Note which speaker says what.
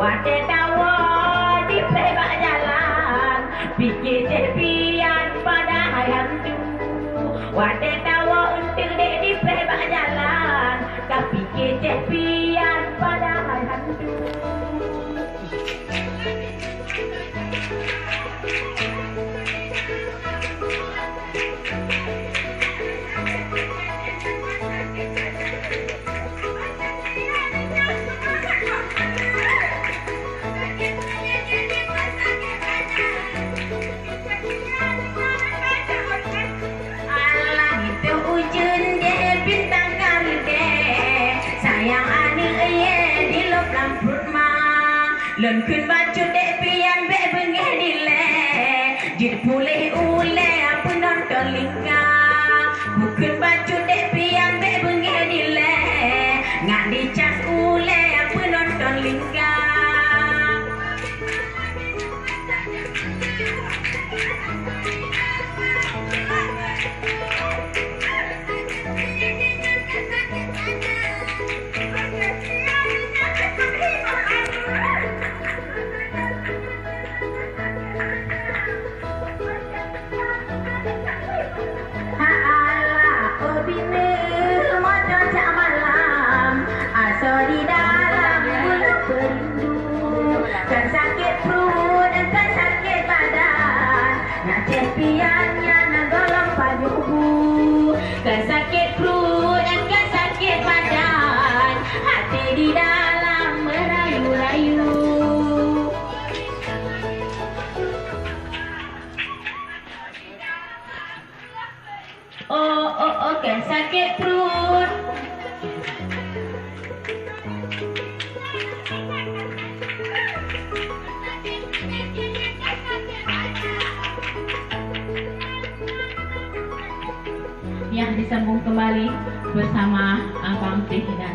Speaker 1: Wadah tawa di pelebak jalan, pikir cepian pada hayam tu. Wadah tawa untuk dek di pelebak jalan, kau pikir cepian pada hayam tu. Lần khuyên ba cho để pian vẽ với nghe đi lẹ dịch phù lê u lẹ pun non tròn linga khuyên ba cho để pian vẽ với nghe đi lẹ ngạn đi chas u lẹ pun non tròn linga. Di dalam mulut perindu, kan sakit perut dan kan sakit badan, nak cepiannya nak golong pajuku, kan sakit perut dan kan sakit badan, hati di dalam merayu-rayu. Oh, kan sakit perut. Yang disambung kembali bersama Abang Teh dan